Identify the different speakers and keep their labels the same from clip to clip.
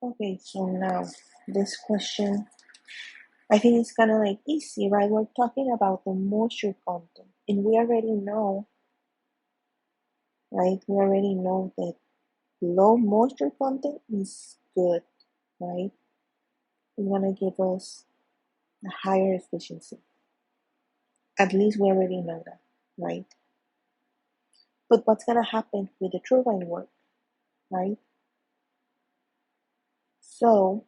Speaker 1: Okay, so now this question, I think it's kind of like easy, right? We're talking about the moisture content, and we already know, right? We already know that low moisture content is good, right? It's gonna give us a higher efficiency. At least we already know that, right? But what's gonna happen with the turbine work, right? So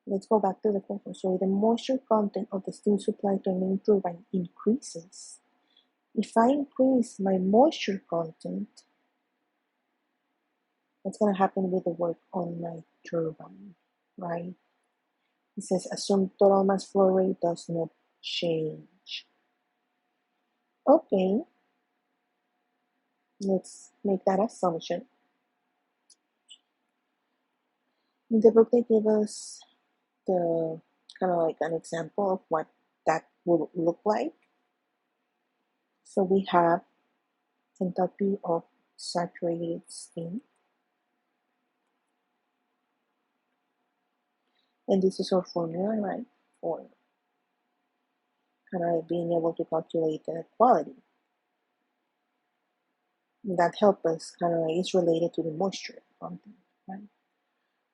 Speaker 1: let's go back to the question. So the moisture content of the steam supply to a main turbine increases. If I increase my moisture content, what's going to happen with the work on my turbine, right? It says assume total mass flow rate does not change. Okay, let's make that assumption. In the book, they give us the kind of like an example of what that will look like. So we have enthalpy of saturated steam, and this is our formula, right? For kind of like being able to calculate the quality. That help us kind of like is related to the moisture content, right?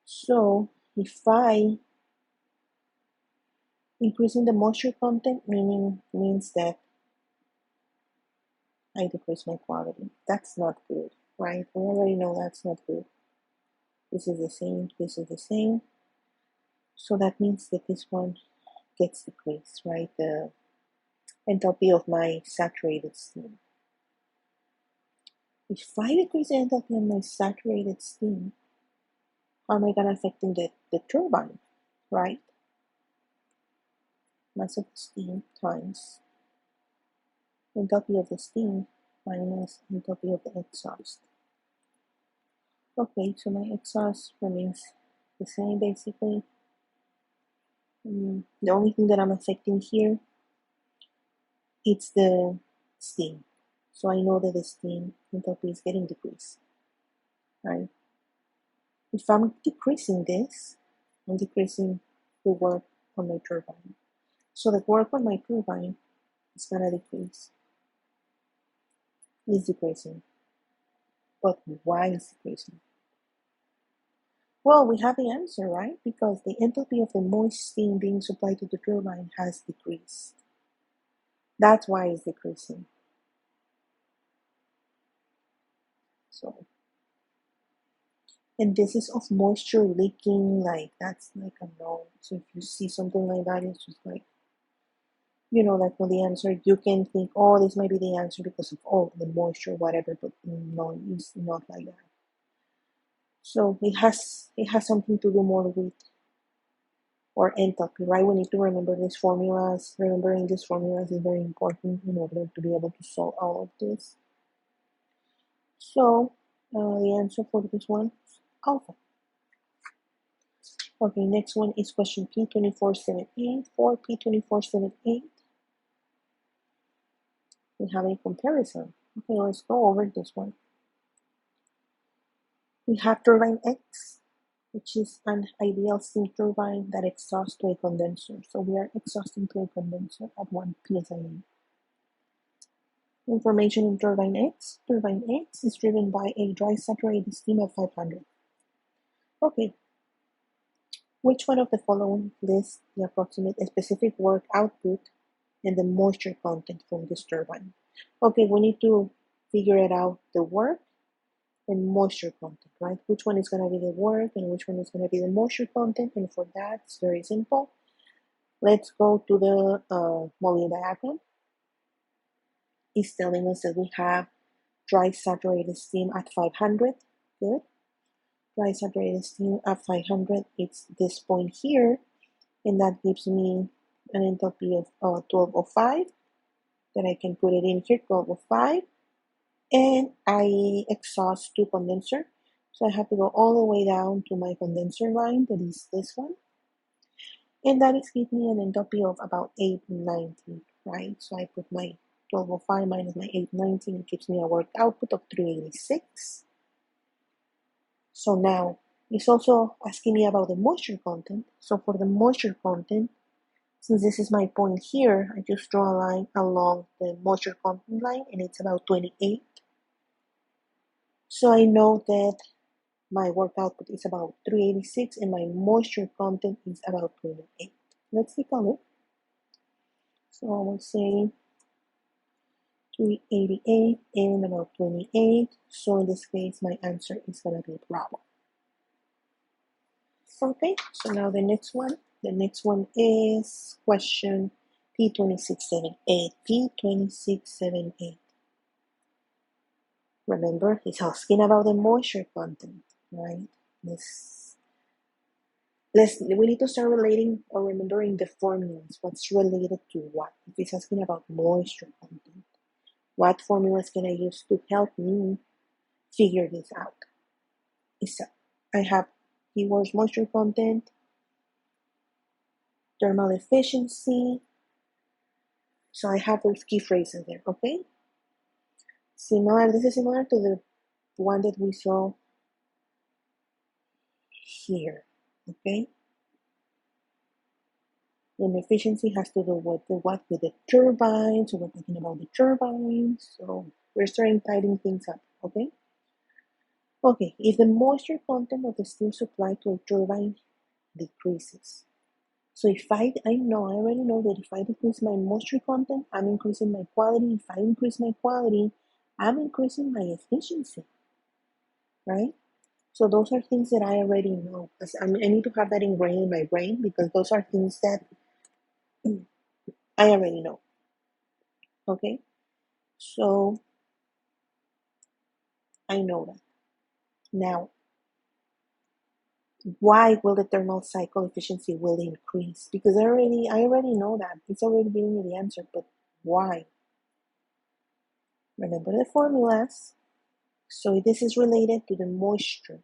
Speaker 1: So if I increasing the moisture content means that I decrease my quality. That's not good, right? We already know that's not good. This is the same, this is the same. So that means that this one gets decreased, right? The enthalpy of my saturated steam. If I decrease the enthalpy of my saturated steam, how am I gonna affecting the turbine, right? Mass of the steam times enthalpy of the steam minus enthalpy of the exhaust. Okay, so my exhaust remains the same basically. The only thing that I'm affecting here it's the steam. So I know that the steam enthalpy is getting decreased, right? If I'm decreasing this, I'm decreasing the work on my turbine. So the work on my turbine is gonna decrease. Is decreasing. But why is decreasing? Well, we have the answer, right? Because the enthalpy of the moist steam being supplied to the turbine has decreased. That's why it's decreasing. So, and this is of moisture leaking, like that's like a no. So if you see something like that, it's just like, like for the answer, you can think, oh, this might be the answer because of the moisture, whatever, but no, it's not like that. So it has something to do more with or enthalpy, right? We need to remember these formulas. Remembering these formulas is very important in order to be able to solve all of this. So the answer for this one is alpha. Okay, next one is question P2478. For P2478, we have a comparison. Okay, let's go over this one. We have turbine X, which is an ideal steam turbine that exhausts to a condenser. So we are exhausting to a condenser at 1 psi. Information in turbine X. Turbine X is driven by a dry saturated steam of 500. Okay. Which one of the following lists the approximate specific work output and the moisture content from this turbine? Okay, we need to figure it out, the work and moisture content, right? Which one is going to be the work and which one is going to be the moisture content? And for that, it's very simple. Let's go to the Molly diagram. It's telling us that we have dry saturated steam at 500. Good. Dry saturated steam at 500. It's this point here, and that gives me an enthalpy of 1205. Then I can put it in here, 1205. And I exhaust to condenser. So I have to go all the way down to my condenser line, that is this one. And that is giving me an enthalpy of about 890, right? So I put my 1205 minus my 890, it gives me a work output of 386. So now it's also asking me about the moisture content. So for the moisture content, since this is my point here, I just draw a line along the moisture content line and it's about 28. So I know that my work output is about 386 and my moisture content is about 28. Let's take a look. So I will say 388 and about 28. So in this case, my answer is going to be Bravo. Okay, so now the next one. The next one is question P2678. P2678. Remember, it's asking about the moisture content, right? We need to start relating or remembering the formulas. What's related to what? If it's asking about moisture content, what formulas can I use to help me figure this out? So I have keywords moisture content, thermal efficiency. So I have those key phrases there, okay? This is similar to the one that we saw here, okay? And efficiency has to do with the turbines. So we're talking about the turbines. So we're starting tidying things up, okay? Okay, if the moisture content of the steam supply to a turbine decreases. So if I already know that if I decrease my moisture content, I'm increasing my quality. If I increase my quality, I'm increasing my efficiency, right? So those are things that I already know. I need to have that ingrained in my brain because those are things that I already know. Okay, so I know that. Now, why will the thermal cycle efficiency will increase? Because I already know that. It's already giving me the answer, but why? Remember the formulas. So this is related to the moisture.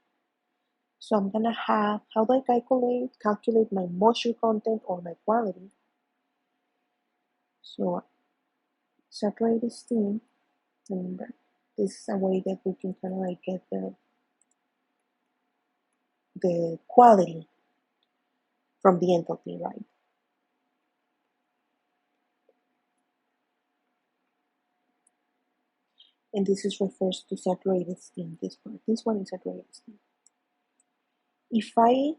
Speaker 1: So I'm gonna have, how do I calculate my moisture content or my quality? So saturated steam, remember, this is a way that we can kind of like get the quality from the enthalpy, right? And this refers to saturated steam, this one is saturated steam. If I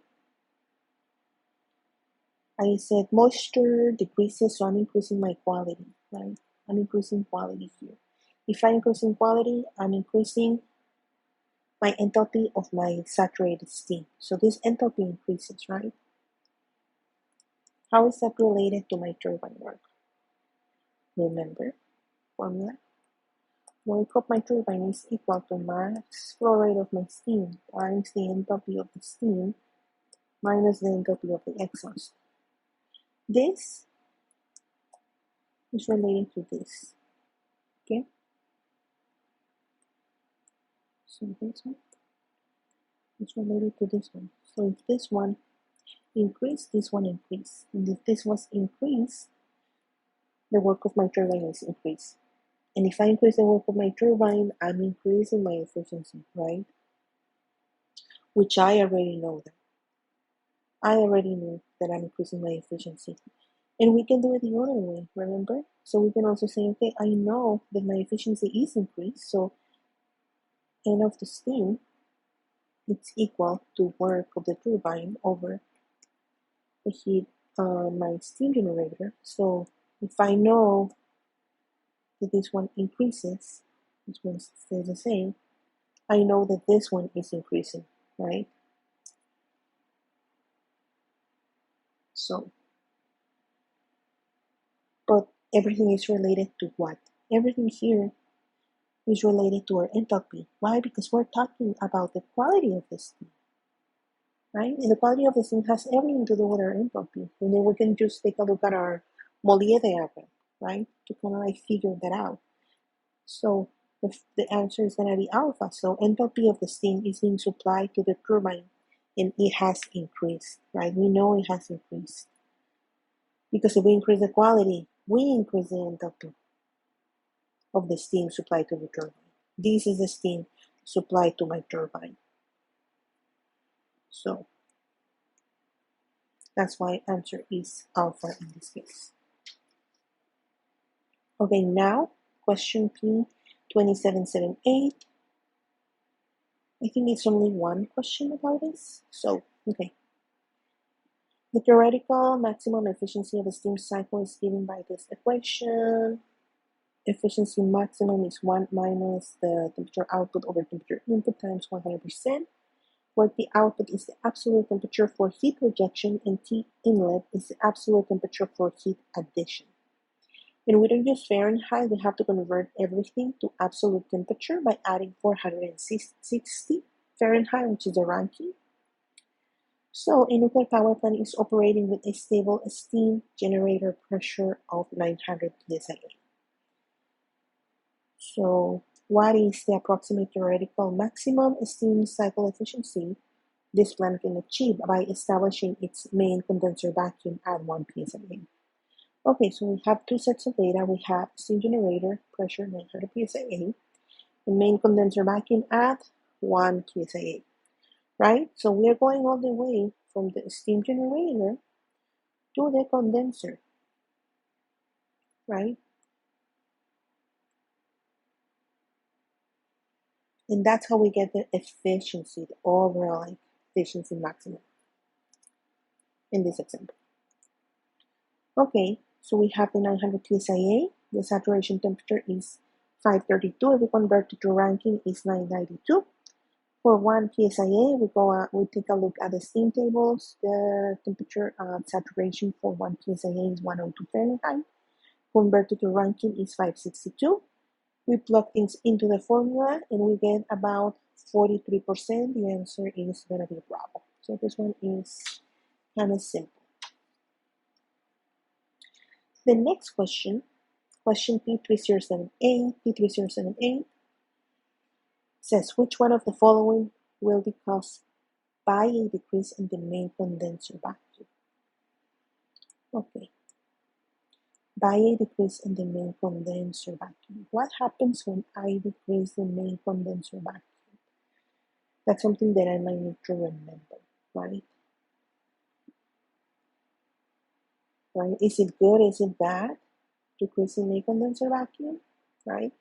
Speaker 1: said moisture decreases, so I'm increasing my quality, right? I'm increasing quality here. If I increase in quality, I'm increasing my enthalpy of my saturated steam. So this enthalpy increases, right? How is that related to my turbine work? Remember, formula. Work of my turbine is equal to max flow rate of my steam times the enthalpy of the steam minus the enthalpy of the exhaust. This is related to this, okay? So this one is related to this one. So if this one increased, this one increased. And if this was increased, the work of my turbine is increased. And if I increase the work of my turbine, I'm increasing my efficiency, right? Which I already know that. I already knew that I'm increasing my efficiency. And we can do it the other way, remember? So we can also say, okay, I know that my efficiency is increased, so N of the steam, it's equal to work of the turbine over the heat on my steam generator. So if I know that this one increases, this one stays the same, I know that this one is increasing, right? So, but everything is related to what? Everything here is related to our enthalpy. Why? Because we're talking about the quality of the steam, right? And the quality of the steam has everything to do with our enthalpy. And then we can just take a look at our Mollier diagram, right? To kind of like figure that out. So the answer is going to be alpha. So enthalpy of the steam is being supplied to the turbine and it has increased, right? We know it has increased. Because if we increase the quality, we increase the enthalpy of the steam supplied to the turbine. This is the steam supplied to my turbine. So that's why answer is alpha in this case. Okay, now question P 2778. I think it's only one question about this. So, okay. The theoretical maximum efficiency of a steam cycle is given by this equation. Efficiency maximum is 1 minus the temperature output over temperature input times 100%, where the output is the absolute temperature for heat rejection and T inlet is the absolute temperature for heat addition. And we don't use Fahrenheit, we have to convert everything to absolute temperature by adding 460 Fahrenheit, which is the Rankine. So a nuclear power plant is operating with a stable steam generator pressure of 900 psi. So what is the approximate theoretical maximum steam cycle efficiency this plant can achieve by establishing its main condenser vacuum at 1 psi? Okay, so we have two sets of data. We have steam generator pressure 900 psi and main condenser vacuum at 1 psi, right? So we are going all the way from the steam generator to the condenser, right? And that's how we get the efficiency, the overall efficiency maximum in this example. Okay, so we have the 900 psia. The saturation temperature is 532. If we convert it to Rankine, is 992. For 1 psia, we take a look at the steam tables. The temperature saturation for 1 psia is 102 Fahrenheit. Converted to Rankine is 562. We plug things into the formula and we get about 43%. The answer is going to be Bravo. So this one is kind of simple. The next question, question P3078, says which one of the following will be caused by a decrease in the main condenser vacuum? Okay. By a decrease in the main condenser vacuum. What happens when I decrease the main condenser vacuum? That's something that I might need to remember, right? Right? Is it good? Is it bad? Decreasing main condenser vacuum, right?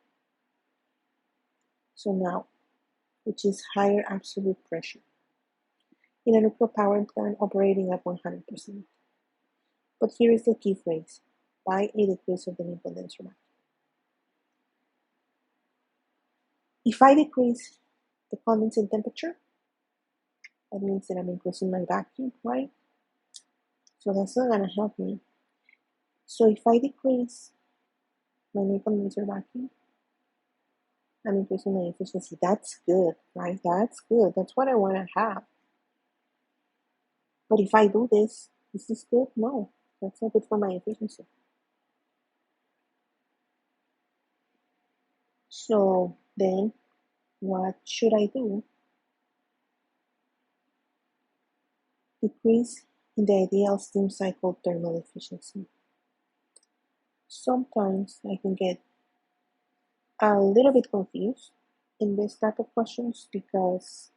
Speaker 1: So now, which is higher absolute pressure in a nuclear power plant operating at 100%. But here is the key phrase, by a decrease of the main condenser vacuum. If I decrease the condensing temperature, that means that I'm increasing my vacuum, right? So that's not going to help me. So if I decrease my main condenser vacuum, I'm increasing my efficiency. That's good, right? That's good. That's what I want to have. But if I do this, is this good? No, that's not good for my efficiency. So then, what should I do? Decrease in the ideal steam cycle thermal efficiency. Sometimes I can get a little bit confused in this type of questions because,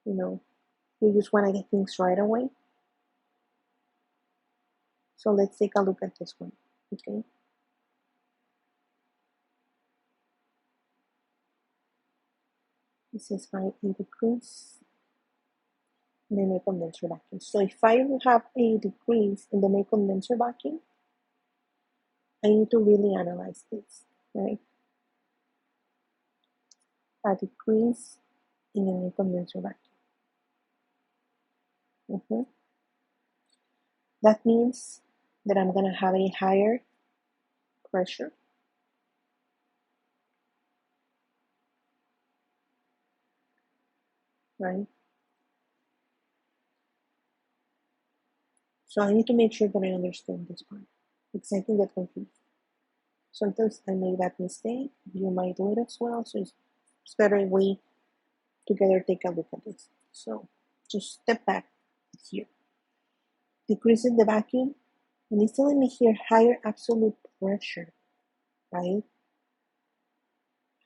Speaker 1: we just want to get things right away. So let's take a look at this one, okay? This is my decrease in the main condenser vacuum. So if I have a decrease in the main condenser vacuum, I need to really analyze this, right? A decrease in the main condenser vacuum. That means that I'm going to have a higher pressure. Right? So I need to make sure that I understand this part because I can get confused. Sometimes I make that mistake. You might do it as well. So it's better we together take a look at this. So just step back here. Decreasing the vacuum, and it's telling me here higher absolute pressure, right?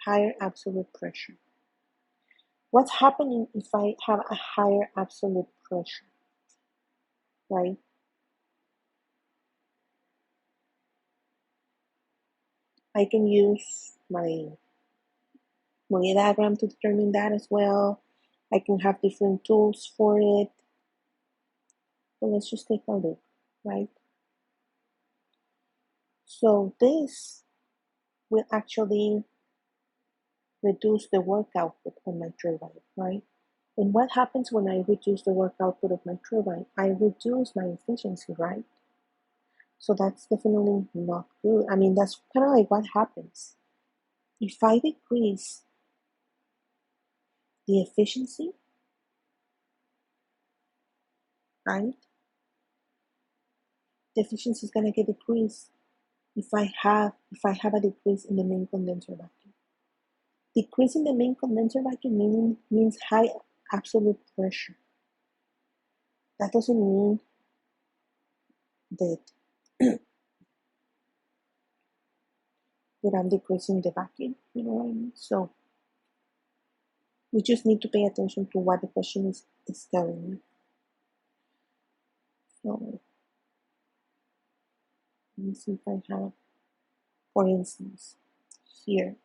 Speaker 1: Higher absolute pressure. What's happening if I have a higher absolute pressure, right? I can use my Monet diagram to determine that as well. I can have different tools for it. So let's just take a look, right? So this will actually reduce the work output on my turbine, right? And what happens when I reduce the work output of my turbine? I reduce my efficiency, right? So that's definitely not good. I mean, that's kind of like what happens. If I decrease the efficiency, right? The efficiency is gonna get decreased if I have a decrease in the main condenser vacuum. Decrease in the main condenser vacuum means high absolute pressure. That doesn't mean that that I'm decreasing the vacuum. You know what I mean? So we just need to pay attention to what the question is telling me. So let me see if I have, for instance, here.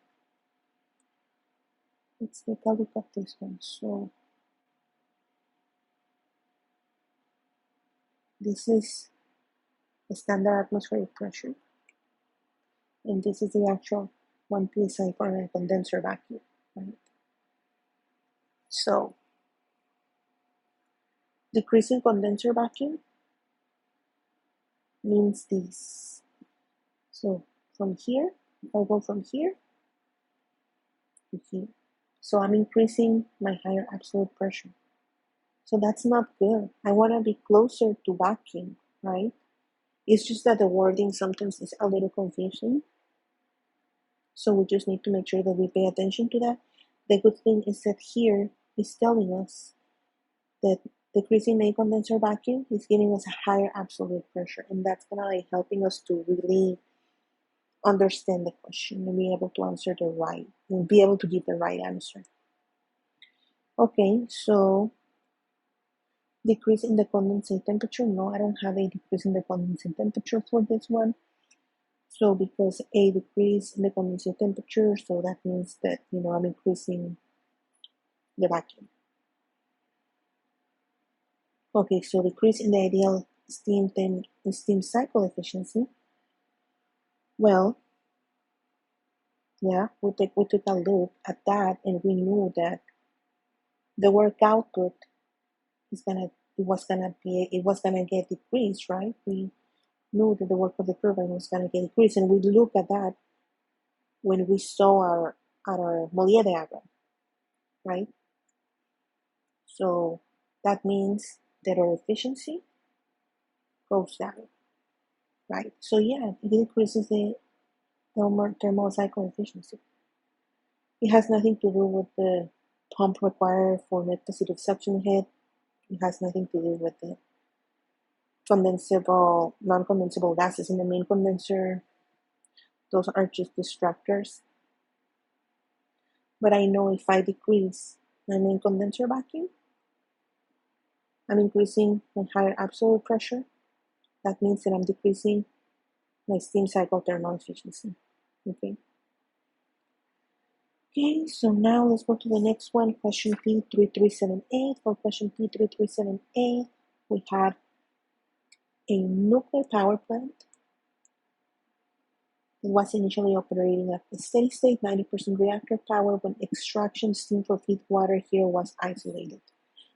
Speaker 1: Let's take a look at this one. So this is the standard atmospheric pressure, and this is the actual 1 psi for a condenser vacuum, right? So decreasing condenser vacuum means this. So from here, if I go from here to here, so I'm increasing my higher absolute pressure. So that's not good. I want to be closer to vacuum, right? It's just that the wording sometimes is a little confusing. So we just need to make sure that we pay attention to that. The good thing is that here is telling us that decreasing main condenser vacuum is giving us a higher absolute pressure, and that's gonna like helping us to really understand the question and be able to answer the right and be able to give the right answer. Okay, so decrease in the condensate temperature. No, I don't have a decrease in the condensate temperature for this one. So because a decrease in the condensate temperature, so that means that I'm increasing the vacuum. Okay, so decrease in the ideal steam cycle efficiency. Well, yeah, we took a look at that, and we knew that the work output it was gonna get decreased, right? We knew that the work of the turbine was gonna get decreased, and we looked at that when we saw our Mollier diagram, right? So that means that our efficiency goes down, right? So yeah, it decreases the thermal cycle efficiency. It has nothing to do with the pump required for net positive suction head. It has nothing to do with the condensable, non-condensable gases in the main condenser. Those are just distractors. But I know if I decrease my main condenser vacuum, I'm increasing my higher absolute pressure. That means that I'm decreasing my steam cycle thermal efficiency. Okay. Okay, so now let's go to the next one, question P3378. For question P3378, we have a nuclear power plant that was initially operating at a steady state 90% reactor power when extraction steam for feed water heater was isolated.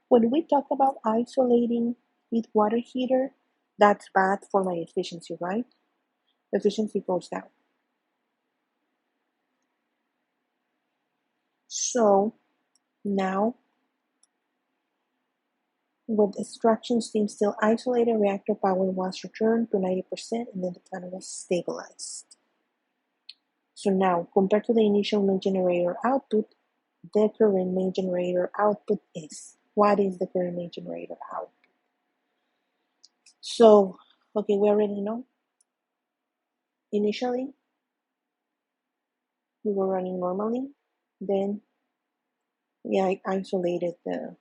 Speaker 1: When we talk about isolating feed water heater, that's bad for my efficiency, right? Efficiency goes down. So now, with extraction steam still isolated, reactor power was returned to 90% and then the plant was stabilized. So now, compared to the initial main generator output, the current main generator output is. What is the current main generator output? So, okay, we already know. Initially, we were running normally. Then we isolated the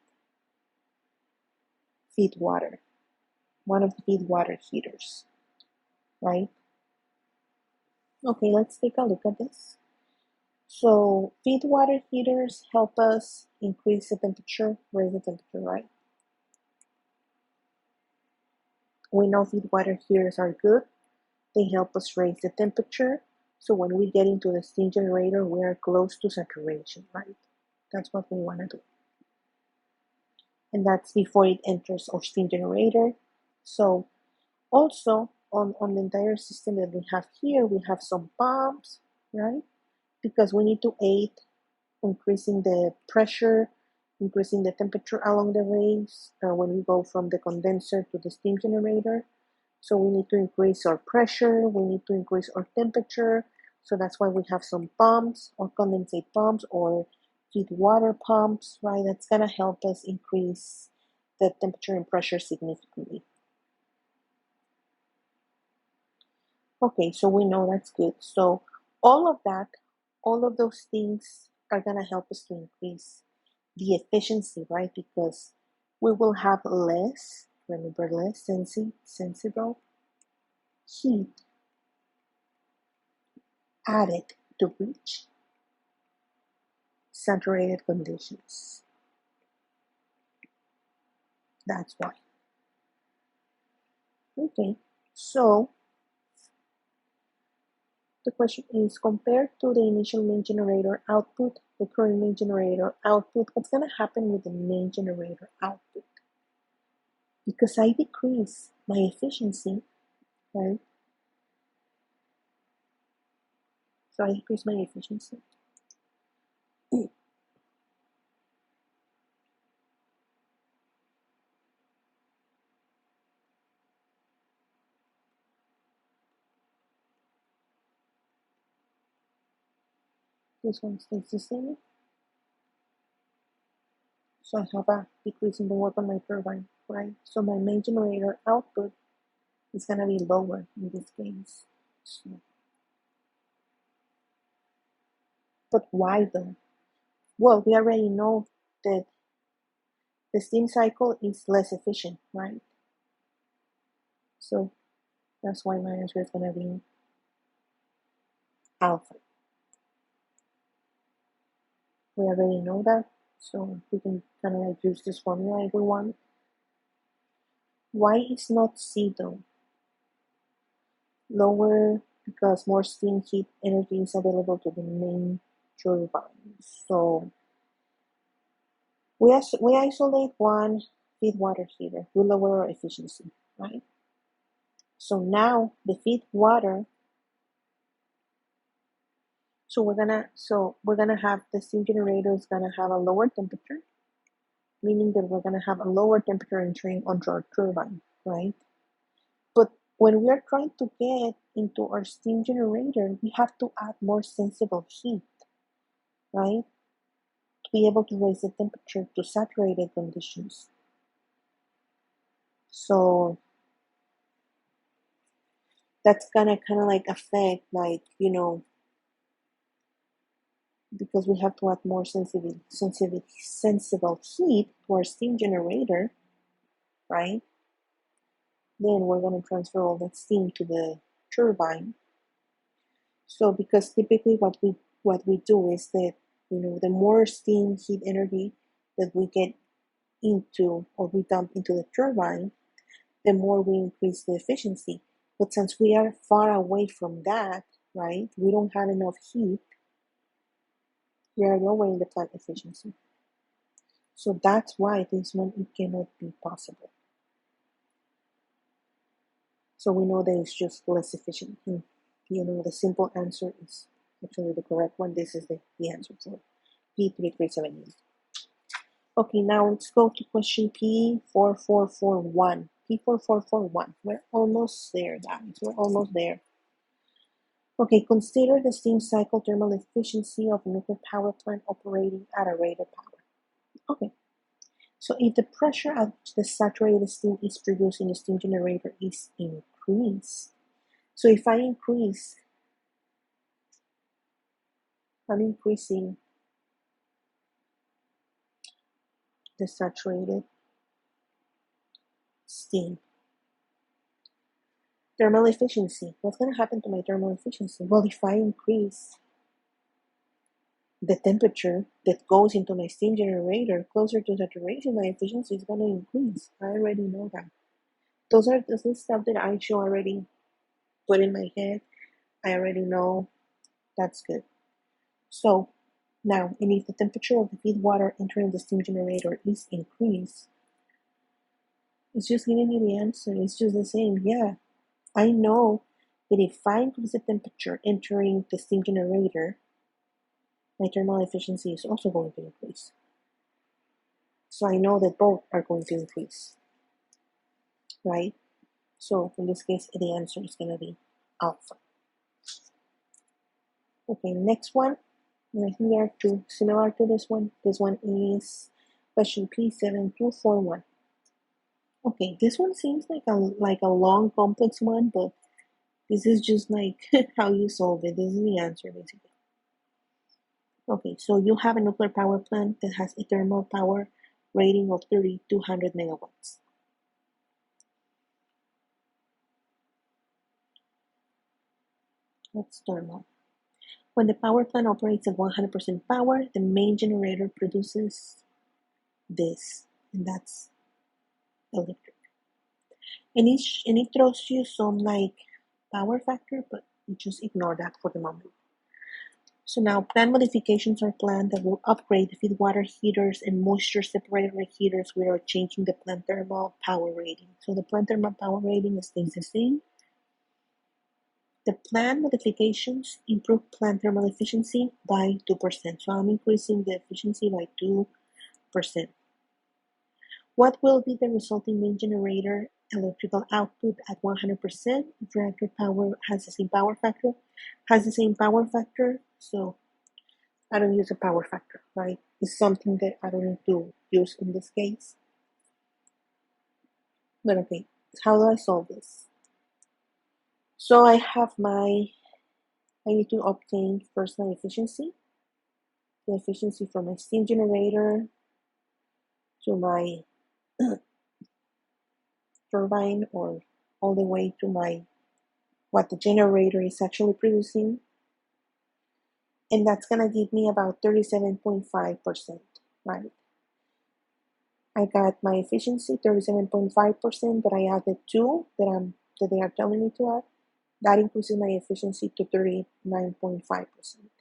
Speaker 1: feed water, one of the feed water heaters, right? Okay, let's take a look at this. So feed water heaters help us increase the temperature, raise the temperature, right? We know feed water heaters are good. They help us raise the temperature. So when we get into the steam generator, we are close to saturation, right? That's what we want to do. And that's before it enters our steam generator. So also on the entire system that we have here, we have some pumps, right? Because we need to aid increasing the pressure, increasing the temperature along the ways when we go from the condenser to the steam generator. So we need to increase our pressure, we need to increase our temperature. So that's why we have some pumps or condensate pumps or feed water pumps, right? That's gonna help us increase the temperature and pressure significantly. Okay, so we know that's good. So all of that, all of those things are gonna help us to increase the efficiency, right? Because we will have less, remember, less sensible heat added to reach saturated conditions. That's why. Okay, so the question is, compared to the initial main generator output, the current main generator output, what's going to happen with the main generator output? Because I decrease my efficiency, right? So I decrease my efficiency. This one stays the same. So I have a decrease in the work on my turbine, right? So my main generator output is going to be lower in this case. So, but why though? Well, we already know that the steam cycle is less efficient, right? So that's why my answer is going to be alpha. We already know that, so we can kind of like use this formula if we want. Why is not C though? Lower because more steam heat energy is available to the main turbine. So we isolate one feed water heater. We lower our efficiency, right? So now the feed water. So we're gonna have the steam generator is gonna have a lower temperature, meaning that we're gonna have a lower temperature entering onto our turbine, right? But when we are trying to get into our steam generator, we have to add more sensible heat, right? To be able to raise the temperature to saturated conditions. So that's gonna kind of like affect, like, because we have to add more sensible heat to our steam generator, right? Then we're going to transfer all that steam to the turbine. So because typically what we do is that the more steam heat energy that we get into or we dump into the turbine, the more we increase the efficiency. But since we are far away from that, right, we don't have enough heat, we are lowering the plant efficiency. So that's why this one it cannot be possible. So we know that it's just less efficient. And, the simple answer is actually the correct one. This is the answer for P3378. Okay, now let's go to question P4441. P4441. We're almost there, guys. We're almost there. Okay, consider the steam cycle thermal efficiency of a nuclear power plant operating at a rated power. Okay, so if the pressure at which the saturated steam is produced in the steam generator is increased, so if I'm increasing the saturated steam. Thermal efficiency. What's going to happen to my thermal efficiency? Well, if I increase the temperature that goes into my steam generator closer to saturation, my efficiency is going to increase. I already know that. This is stuff that I should already put in my head. I already know that's good. So now, and if the temperature of the feed water entering the steam generator is increased, it's just giving me the answer. It's just the same. Yeah, I know that if I increase the temperature entering the steam generator, my thermal efficiency is also going to increase. So I know that both are going to increase, right? So in this case, the answer is going to be alpha. Okay, next one. And I think there are two similar to this one. This one is question P7241. Okay, this one seems like a long, complex one, but this is just like how you solve it. This is the answer, basically. Okay, so you have a nuclear power plant that has a thermal power rating of 3,200 megawatts. That's thermal. When the power plant operates at 100% power, the main generator produces this, and that's electric. And it throws you some like power factor, but you just ignore that for the moment. So now plant modifications are planned that will upgrade the feed water heaters and moisture separator heaters without changing the plant thermal power rating. So the plant thermal power rating stays the same. The plant modifications improve plant thermal efficiency by 2%. So I'm increasing the efficiency by 2%. What will be the resulting main generator electrical output at 100%? If reactor power has the same power factor, so I don't use a power factor, right? It's something that I don't need to use in this case. But okay, how do I solve this? So I need to obtain first my efficiency, the efficiency from my steam generator to my turbine, or all the way to what the generator is actually producing. And that's going to give me about 37.5%, right? I got my efficiency 37.5%, but I added 2 that they are telling me to add. That increases my efficiency to 39.5%.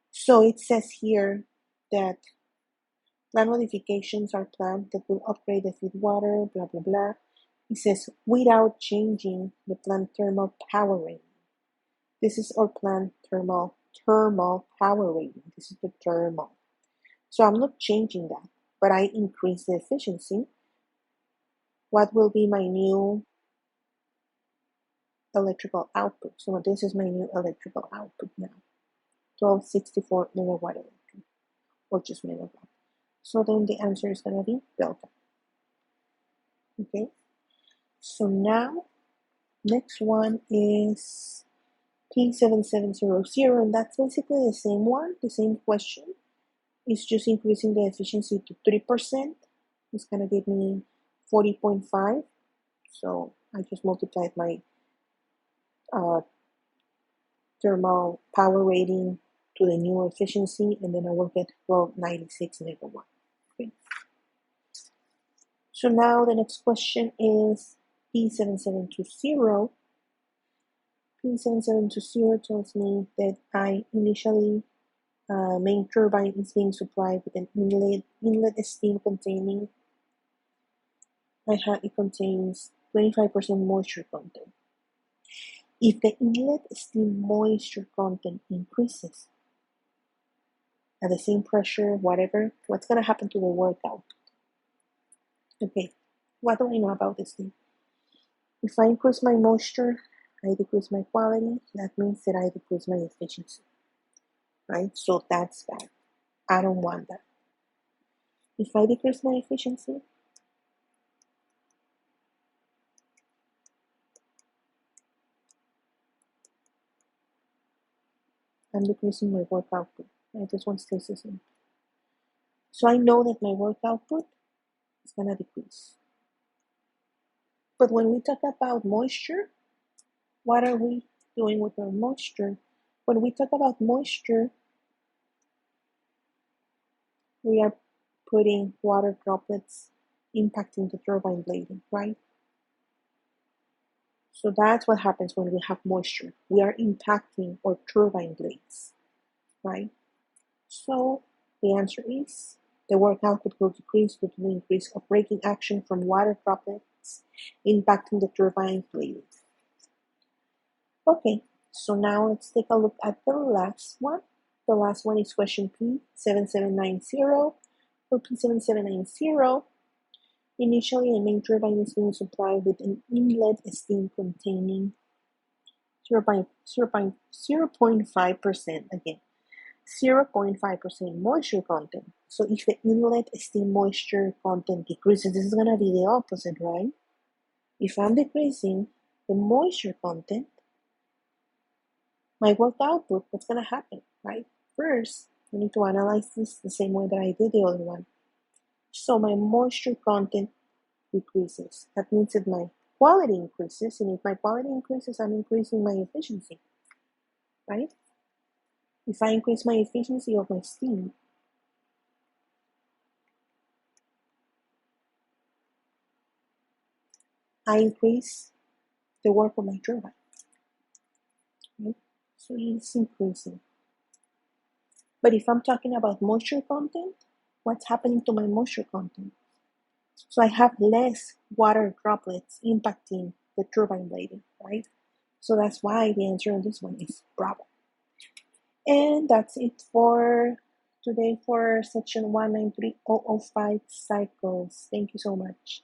Speaker 1: So it says here that plant modifications are planned that will upgrade the feed water, blah, blah, blah. It says without changing the plant thermal power rating. This is our plant thermal power rating. This is the thermal. So I'm not changing that, but I increase the efficiency. What will be my new electrical output? So this is my new electrical output now. 1264 megawatt electric, or just megawatt. So then the answer is going to be delta. Okay. So now, next one is P7700, and that's basically the same one, the same question. It's just increasing the efficiency to 3%. It's going to give me 40.5. So I just multiplied my thermal power rating to the new efficiency, and then I will get 1296 megawatt. Okay. So now the next question is P7720. P7720 tells me that I initially main turbine is being supplied with an inlet steam containing. It contains 25% moisture content. If the inlet steam moisture content increases at the same pressure, whatever, what's going to happen to the work output? Okay, what do I know about this thing? If I increase my moisture, I decrease my quality. That means that I decrease my efficiency, right? So that's bad. I don't want that. If I decrease my efficiency, I'm decreasing my work output. Right? This one stays the same. So I know that my work output is going to decrease. But when we talk about moisture, what are we doing with our moisture? When we talk about moisture, we are putting water droplets impacting the turbine blading, right? So that's what happens when we have moisture. We are impacting our turbine blades, right? So the answer is the work output will decrease due to the increase of braking action from water droplets impacting the turbine blade. Okay, so now let's take a look at the last one. The last one is question P7790. For P7790, initially a main turbine is being supplied with an inlet steam containing 0.5%, again, 0.5% moisture content. So if the inlet steam moisture content decreases, this is going to be the opposite, right? If I'm decreasing the moisture content, my work output, what's going to happen, right? First, I need to analyze this the same way that I did the other one. So my moisture content decreases. That means that my quality increases, and if my quality increases, I'm increasing my efficiency, right? If I increase my efficiency of my steam, I increase the work of my turbine, right? So it's increasing. But if I'm talking about moisture content, what's happening to my moisture content? So I have less water droplets impacting the turbine blading, right? So that's why the answer on this one is Bravo. And that's it for today for section 193005 cycles. Thank you so much.